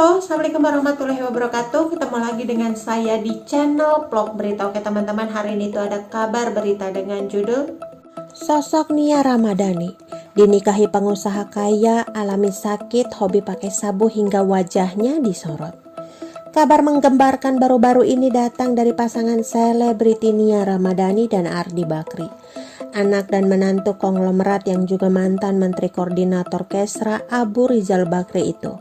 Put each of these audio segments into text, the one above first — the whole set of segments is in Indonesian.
Halo, Assalamualaikum warahmatullahi wabarakatuh. Ketemu lagi dengan saya di channel Vlog Berita. Oke teman-teman, hari ini tuh ada kabar berita dengan judul Sosok Nia Ramadhani dinikahi pengusaha kaya, alami sakit, hobi pakai sabu hingga wajahnya disorot. Kabar menggembarkan baru-baru ini datang dari pasangan selebriti Nia Ramadhani dan Ardi Bakri, anak dan menantu konglomerat yang juga mantan Menteri Koordinator Kesra Abu Rizal Bakri itu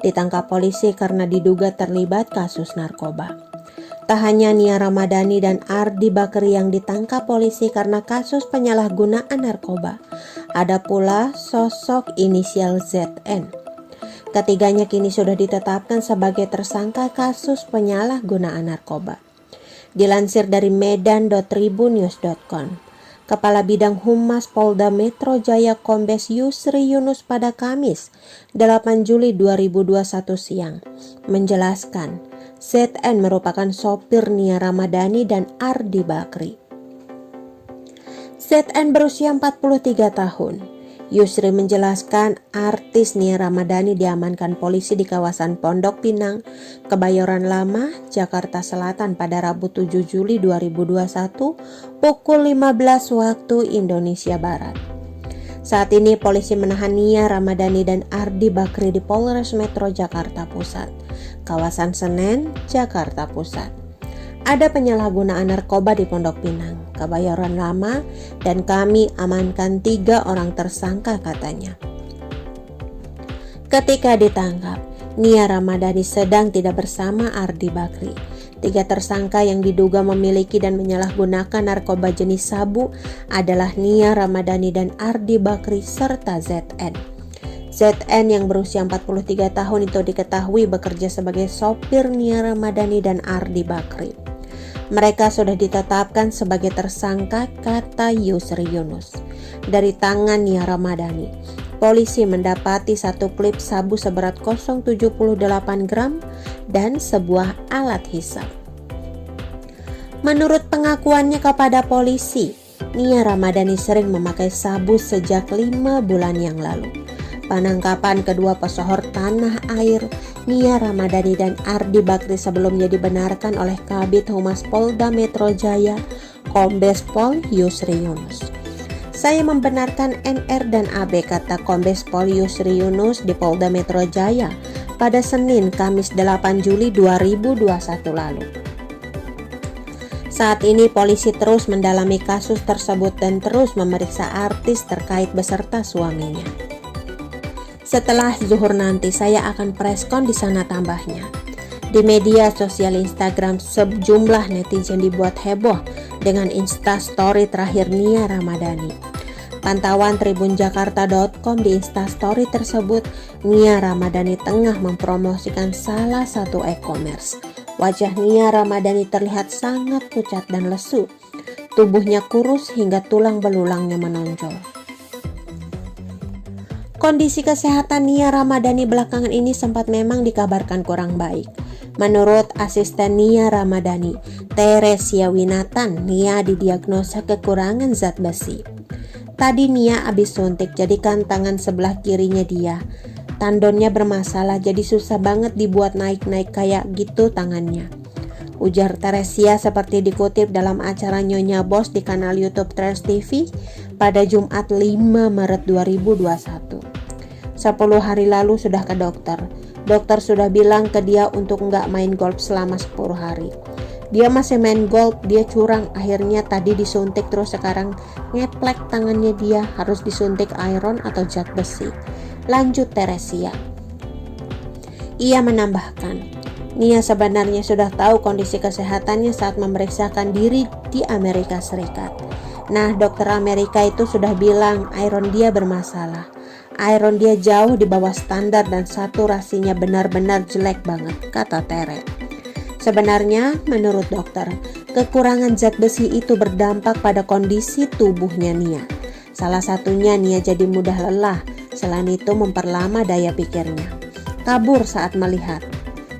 ditangkap polisi karena diduga terlibat kasus narkoba. Tak hanya Nia Ramadhani dan Ardi Bakri yang ditangkap polisi karena kasus penyalahgunaan narkoba, ada pula sosok inisial ZN. Ketiganya kini sudah ditetapkan sebagai tersangka kasus penyalahgunaan narkoba. Dilansir dari medan.tribunnews.com, Kepala Bidang Humas Polda Metro Jaya Kombes Yusri Yunus pada Kamis 8 Juli 2021 siang menjelaskan ZN merupakan sopir Nia Ramadhani dan Ardi Bakri. ZN berusia 43 tahun. Yusri menjelaskan artis Nia Ramadhani diamankan polisi di kawasan Pondok Pinang, Kebayoran Lama, Jakarta Selatan pada Rabu 7 Juli 2021 pukul 15 waktu Indonesia Barat. Saat ini polisi menahan Nia Ramadhani dan Ardi Bakri di Polres Metro Jakarta Pusat, kawasan Senen, Jakarta Pusat. Ada penyalahgunaan narkoba di Pondok Pinang, Kebayoran Lama, dan kami amankan 3 orang tersangka, katanya. Ketika ditangkap, Nia Ramadhani sedang tidak bersama Ardi Bakri. 3 tersangka yang diduga memiliki dan menyalahgunakan narkoba jenis sabu adalah Nia Ramadhani dan Ardi Bakri serta ZN. ZN yang berusia 43 tahun itu diketahui bekerja sebagai sopir Nia Ramadhani dan Ardi Bakri. Mereka sudah ditetapkan sebagai tersangka, kata Yusri Yunus. Dari tangan Nia Ramadhani, polisi mendapati 1 klip sabu seberat 0,78 gram dan sebuah alat hisap. Menurut pengakuannya kepada polisi, Nia Ramadhani sering memakai sabu sejak 5 bulan yang lalu. Penangkapan kedua pesohor tanah air Nia Ramadhani dan Ardi Bakri sebelumnya dibenarkan oleh Kabid Humas Polda Metro Jaya Kombes Pol Yusri Yunus. Saya membenarkan NR dan AB, kata Kombes Pol Yusri Yunus di Polda Metro Jaya pada Senin Kamis 8 Juli 2021 lalu. Saat ini polisi terus mendalami kasus tersebut dan terus memeriksa artis terkait beserta suaminya. Setelah zuhur nanti saya akan preskon di sana, tambahnya. Di media sosial Instagram, sejumlah netizen dibuat heboh dengan instastory terakhir Nia Ramadhani. Pantauan tribunjakarta.com, di instastory tersebut Nia Ramadhani tengah mempromosikan salah satu e-commerce. Wajah Nia Ramadhani terlihat sangat pucat dan lesu. Tubuhnya kurus hingga tulang belulangnya menonjol. Kondisi kesehatan Nia Ramadhani belakangan ini sempat memang dikabarkan kurang baik. Menurut asisten Nia Ramadhani, Teresia Winatan, Nia didiagnosa kekurangan zat besi. Tadi Nia habis suntik, jadikan tangan sebelah kirinya dia. Tendonnya bermasalah, jadi susah banget dibuat naik-naik kayak gitu tangannya, ujar Teresia seperti dikutip dalam acara Nyonya Bos di kanal YouTube Trans TV pada Jumat 5 Maret 2021. 10 hari lalu sudah ke dokter. Dokter sudah bilang ke dia untuk nggak main golf selama 10 hari. Dia masih main golf, dia curang. Akhirnya tadi disuntik, terus sekarang ngeplek tangannya dia, harus disuntik iron atau zat besi, lanjut Teresia. Ia menambahkan, Nia sebenarnya sudah tahu kondisi kesehatannya saat memeriksakan diri di Amerika Serikat. Nah, dokter Amerika itu sudah bilang iron dia bermasalah. Iron dia jauh di bawah standar dan saturasinya benar-benar jelek banget, kata Tere. Sebenarnya, menurut dokter, kekurangan zat besi itu berdampak pada kondisi tubuhnya Nia. Salah satunya Nia jadi mudah lelah, selain itu memperlama daya pikirnya. Kabur saat melihat.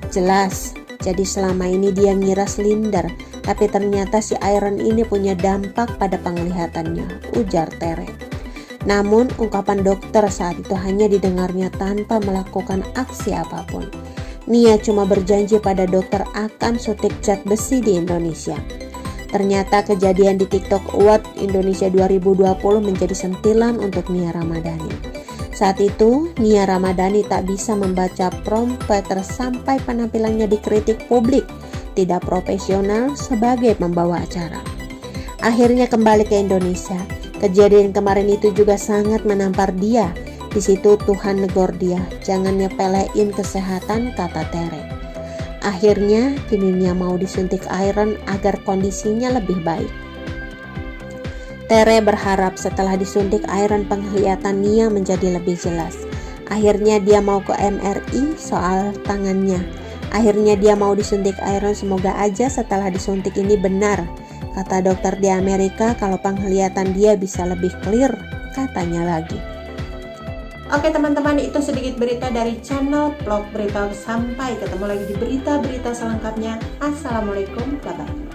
Jelas, jadi selama ini dia ngira silinder, tapi ternyata si iron ini punya dampak pada penglihatannya, ujar Tere. Namun, ungkapan dokter saat itu hanya didengarnya tanpa melakukan aksi apapun. Nia cuma berjanji pada dokter akan suntik zat besi di Indonesia. Ternyata kejadian di TikTok Award Indonesia 2020 menjadi sentilan untuk Nia Ramadhani. Saat itu, Nia Ramadhani tak bisa membaca prompter sampai penampilannya dikritik publik tidak profesional sebagai pembawa acara. Akhirnya kembali ke Indonesia. Kejadian kemarin itu juga sangat menampar dia. Di situ Tuhan negor dia, jangan nyepelein kesehatan, kata Tere. Akhirnya kini Nia mau disuntik iron agar kondisinya lebih baik. Tere berharap setelah disuntik iron penglihatan Nia menjadi lebih jelas. Akhirnya dia mau ke MRI soal tangannya. Akhirnya dia mau disuntik iron, semoga aja setelah disuntik ini benar. Kata dokter di Amerika kalau penglihatan dia bisa lebih clear, katanya lagi. Oke teman-teman, itu sedikit berita dari channel Vlog Berita. Sampai ketemu lagi di berita-berita selengkapnya. Assalamualaikum, bye-bye.